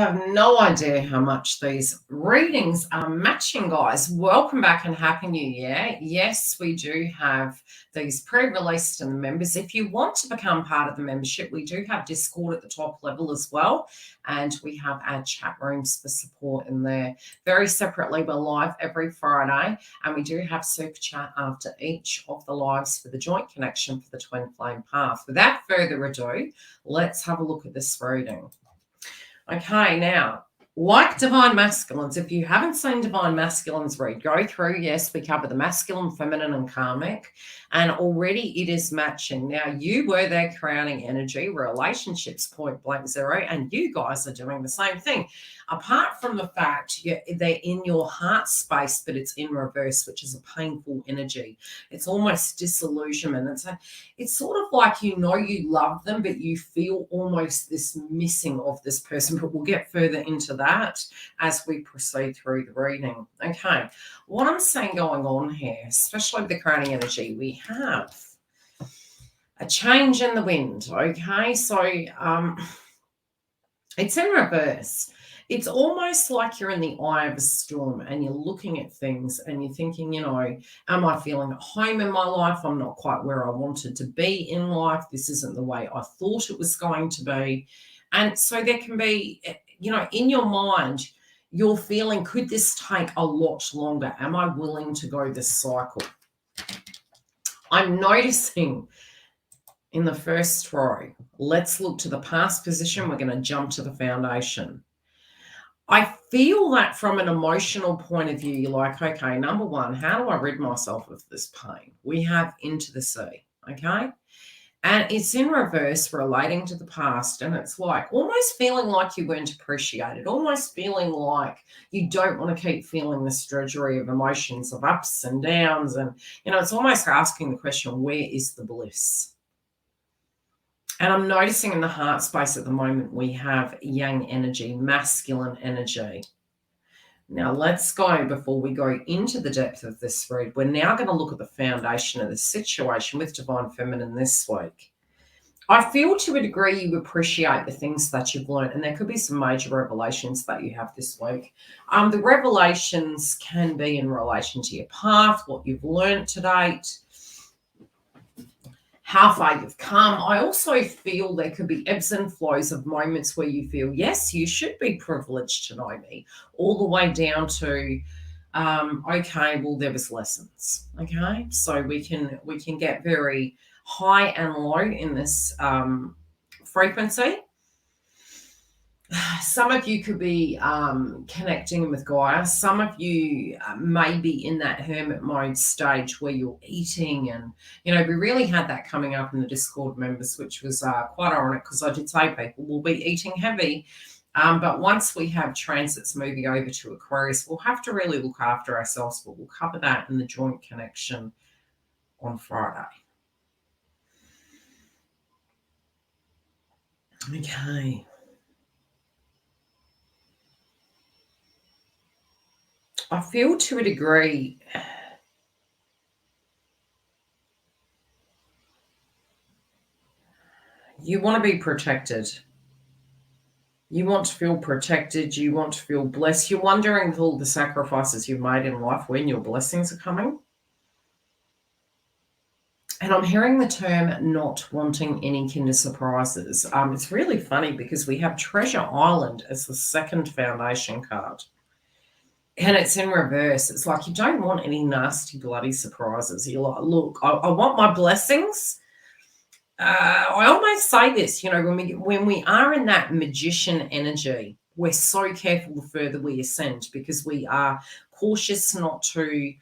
have no idea how much these readings are matching, guys. Welcome back and Happy New Year. Yes, we do have these pre-released in the members. If you want to become part of the membership, we do have Discord at the top level as well. And we have our chat rooms for support in there. Very separately, we're live every Friday. And we do have Super Chat after each of the lives for the joint connection for the Twin Flame Path. Without further ado, let's have a look at this reading. Okay, now, like Divine Masculines, if you haven't seen Divine Masculines read, go through. Yes, we cover the masculine, feminine, and karmic, and already it is matching. Now, you were their crowning energy, relationships point blank zero, and you guys are doing the same thing. Apart from the fact they're in your heart space, but it's in reverse, which is a painful energy. It's almost disillusionment. It's sort of like you love them, but you feel almost this missing of this person. But we'll get further into that as we proceed through the reading. Okay, what I'm saying going on here, especially with the crowning energy, we have a change in the wind. Okay, so it's in reverse. It's almost like you're in the eye of a storm and you're looking at things and you're thinking, am I feeling at home in my life? I'm not quite where I wanted to be in life. This isn't the way I thought it was going to be. And so there can be, in your mind, you're feeling, could this take a lot longer? Am I willing to go this cycle? I'm noticing in the first row, let's look to the past position. We're going to jump to the foundation. I feel that from an emotional point of view, you're like, okay, number one, how do I rid myself of this pain? We have into the sea, okay? And it's in reverse relating to the past. And it's like almost feeling like you weren't appreciated, almost feeling like you don't want to keep feeling this drudgery of emotions, of ups and downs. And, it's almost asking the question, where is the bliss? And I'm noticing in the heart space at the moment, we have yang energy, masculine energy. Now let's go, before we go into the depth of this read, we're now going to look at the foundation of the situation with Divine Feminine this week. I feel to a degree you appreciate the things that you've learned, and there could be some major revelations that you have this week. The revelations can be in relation to your path, what you've learned to date, how far you've come. I also feel there could be ebbs and flows of moments where you feel, yes, you should be privileged to know me, all the way down to, okay, well, there was lessons. Okay, so we can get very high and low in this frequency. Some of you could be connecting with Gaia. Some of you may be in that hermit mode stage where you're eating. And, we really had that coming up in the Discord members, which was quite ironic because I did say people will be eating heavy. But once we have transits moving over to Aquarius, we'll have to really look after ourselves. But we'll cover that in the joint connection on Friday. Okay. I feel to a degree you want to be protected. You want to feel protected. You want to feel blessed. You're wondering with all the sacrifices you've made in life when your blessings are coming. And I'm hearing the term not wanting any kinder surprises. It's really funny because we have Treasure Island as the second foundation card. And it's in reverse. It's like you don't want any nasty, bloody surprises. You're like, look, I want my blessings. I almost say this, when we are in that magician energy, we're so careful the further we ascend because we are cautious not to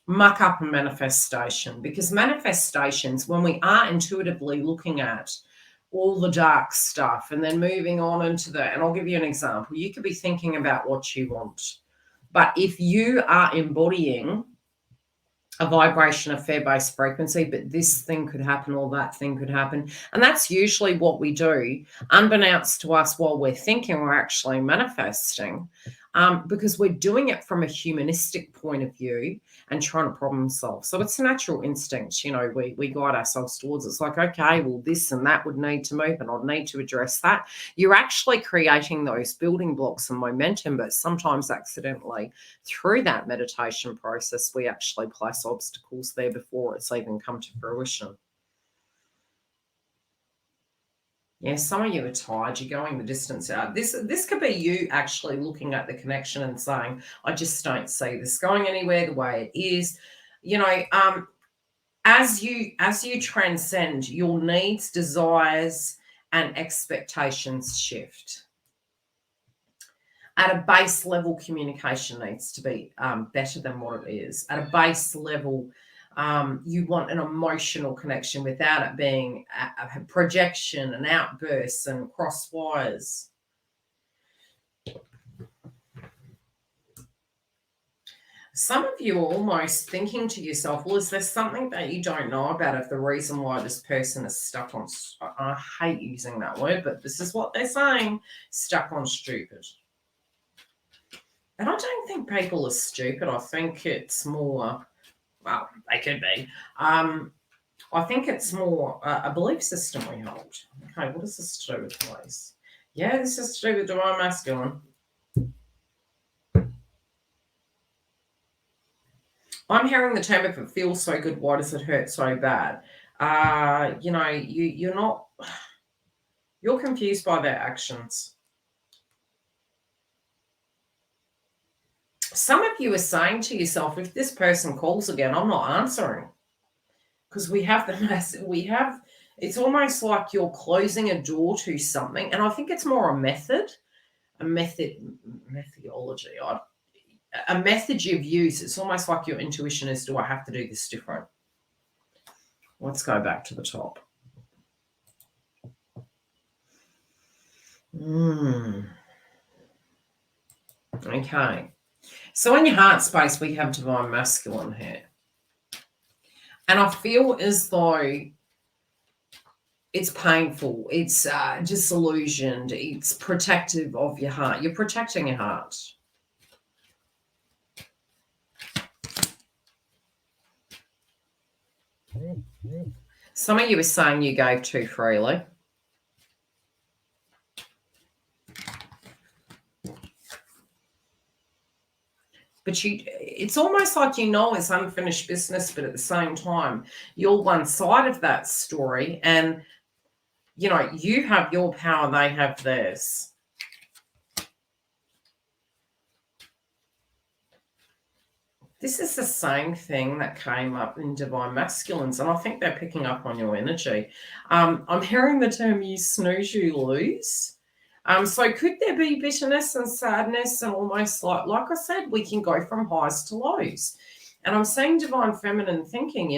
muck up a manifestation. Because manifestations, when we are intuitively looking at all the dark stuff and then moving on into that, and I'll give you an example. You could be thinking about what you want. But if you are embodying a vibration of fair-based frequency, but this thing could happen or that thing could happen, and that's usually what we do, unbeknownst to us while we're thinking we're actually manifesting. because we're doing it from a humanistic point of view and trying to problem solve. So it's a natural instinct, we guide ourselves towards. It's like, okay, well, this and that would need to move and I'd need to address that. You're actually creating those building blocks and momentum, but sometimes accidentally through that meditation process, we actually place obstacles there before it's even come to fruition. Yeah, some of you are tired. You're going the distance out. This could be you actually looking at the connection and saying, I just don't see this going anywhere the way it is. As you transcend, your needs, desires, and expectations shift. At a base level, communication needs to be better than what it is. At a base level, you want an emotional connection without it being a projection and outbursts and cross wires. Some of you are almost thinking to yourself, well, is there something that you don't know about if the reason why this person is stuck on, I hate using that word, but this is what they're saying, stuck on stupid. And I don't think people are stupid. I think it's more, well, they could be. I think it's more a belief system we hold. Okay, what is this to do with place? Yeah, this is to do with divine masculine. I'm hearing the term, if it feels so good, why does it hurt so bad? You're confused by their actions. Some of you are saying to yourself, if this person calls again, I'm not answering. Because it's almost like you're closing a door to something. And I think it's more a methodology, a method you've used. It's almost like your intuition is, do I have to do this different? Let's go back to the top. Okay. So in your heart space, we have divine masculine here. And I feel as though it's painful, it's disillusioned, it's protective of your heart. You're protecting your heart. Some of you are saying you gave too freely. But it's almost like it's unfinished business, but at the same time, you're one side of that story and, you have your power, they have theirs. This is the same thing that came up in divine masculines, and I think they're picking up on your energy. I'm hearing the term you snooze, you lose. So could there be bitterness and sadness and almost like I said, we can go from highs to lows. And I'm saying divine feminine thinking,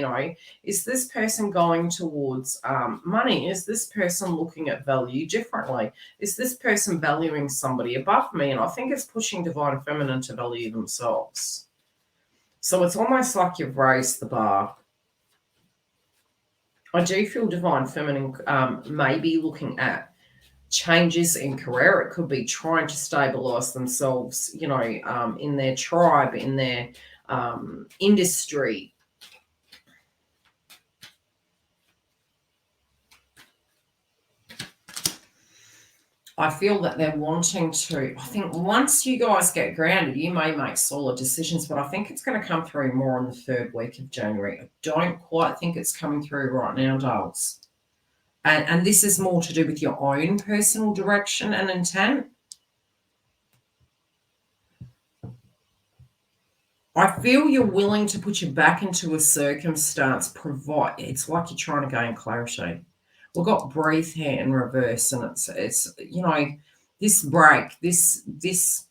is this person going towards money? Is this person looking at value differently? Is this person valuing somebody above me? And I think it's pushing divine feminine to value themselves. So it's almost like you've raised the bar. I do feel divine feminine may be looking at changes in career. It could be trying to stabilize themselves, in their tribe, in their industry. I feel that they're wanting to, I think once you guys get grounded, you may make solid decisions, but I think it's going to come through more in the third week of January. I don't quite think it's coming through right now, dolls. And this is more to do with your own personal direction and intent. I feel you're willing to put your back into a circumstance, it's like you're trying to gain clarity. We've got breathe here in reverse, and it's this break, this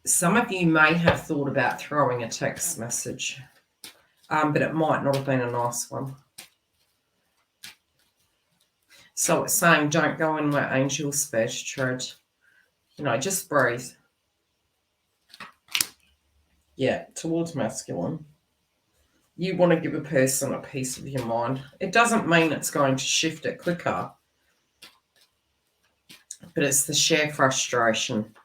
some of you may have thought about throwing a text message, but it might not have been a nice one. So it's saying, don't go in where angels first tread. Just breathe. Yeah, towards masculine. You want to give a person a piece of your mind. It doesn't mean it's going to shift it quicker. But it's the sheer frustration.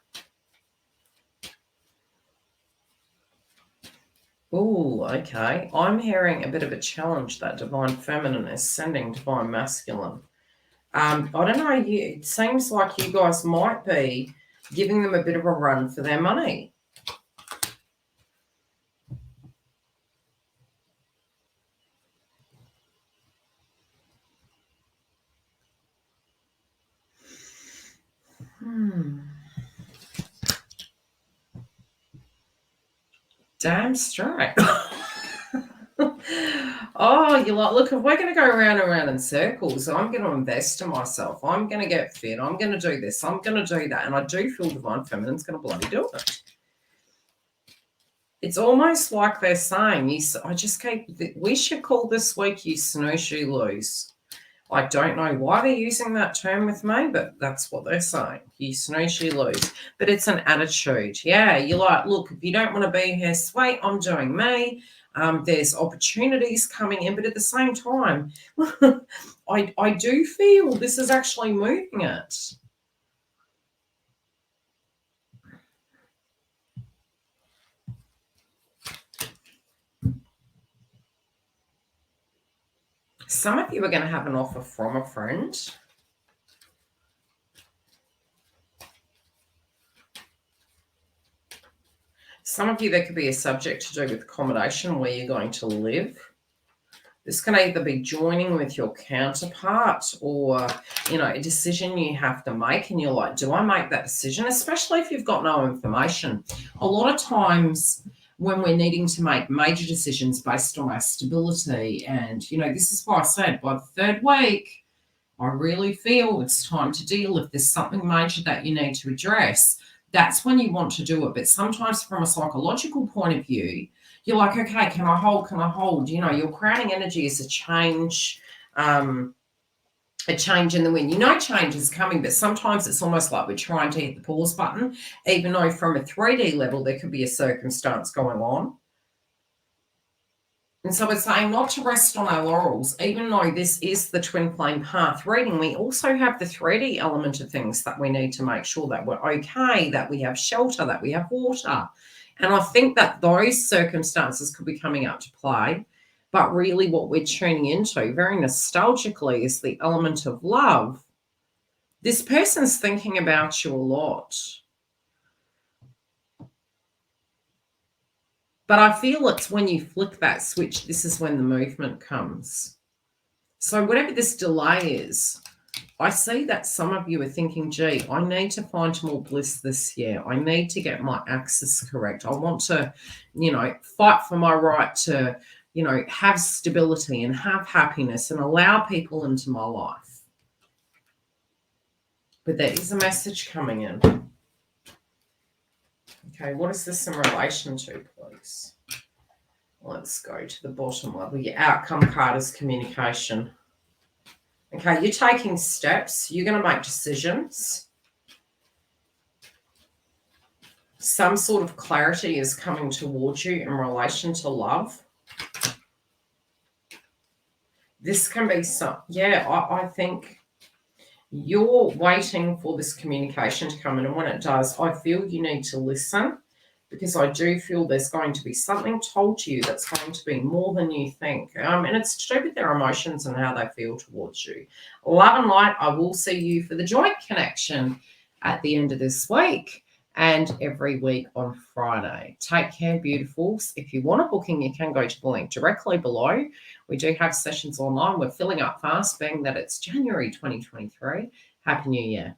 Oh, okay. I'm hearing a bit of a challenge that divine feminine is sending divine masculine. I don't know. It seems like you guys might be giving them a bit of a run for their money. Damn straight. Oh, you're like, look, if we're going to go around and around in circles, I'm going to invest in myself. I'm going to get fit. I'm going to do this. I'm going to do that. And I do feel divine feminine's going to bloody do it. It's almost like they're saying, we should call this week you snooze, you lose. I don't know why they're using that term with me, but that's what they're saying. You snooze, you lose. But it's an attitude. Yeah, you're like, look, if you don't want to be here, sweet, I'm doing me. There's opportunities coming in, but at the same time, I do feel this is actually moving it. Some of you are going to have an offer from a friend. Some of you, there could be a subject to do with accommodation, where you're going to live. This can either be joining with your counterpart or, a decision you have to make. And you're like, do I make that decision? Especially if you've got no information. A lot of times when we're needing to make major decisions based on our stability, and, this is why I said by the third week, I really feel it's time to deal. If there's something major that you need to address, that's when you want to do it. But sometimes from a psychological point of view, you're like, okay, can I hold? Can I hold? Your crowning energy is a change in the wind. Change is coming, but sometimes it's almost like we're trying to hit the pause button, even though from a 3D level, there could be a circumstance going on. And so it's saying not to rest on our laurels, even though this is the twin flame path reading. We also have the 3D element of things that we need to make sure that we're okay, that we have shelter, that we have water. And I think that those circumstances could be coming up to play. But really what we're tuning into very nostalgically is the element of love. This person's thinking about you a lot. But I feel it's when you flick that switch, this is when the movement comes. So whatever this delay is, I see that some of you are thinking, gee, I need to find more bliss this year. I need to get my axis correct. I want to, fight for my right to, have stability and have happiness and allow people into my life. But there is a message coming in. Okay, what is this in relation to, please? Let's go to the bottom level. Your outcome card is communication. Okay, you're taking steps. You're going to make decisions. Some sort of clarity is coming towards you in relation to love. This can be I think you're waiting for this communication to come in, and when it does, I feel you need to listen, because I do feel there's going to be something told to you that's going to be more than you think. And it's to do with their emotions and how they feel towards you. Love and light. I will see you for the joint connection at the end of this week and every week on Friday. Take care, beautifuls. If you want a booking, you can go to the link directly below. We do have sessions online. We're filling up fast, being that it's January 2023. Happy New Year.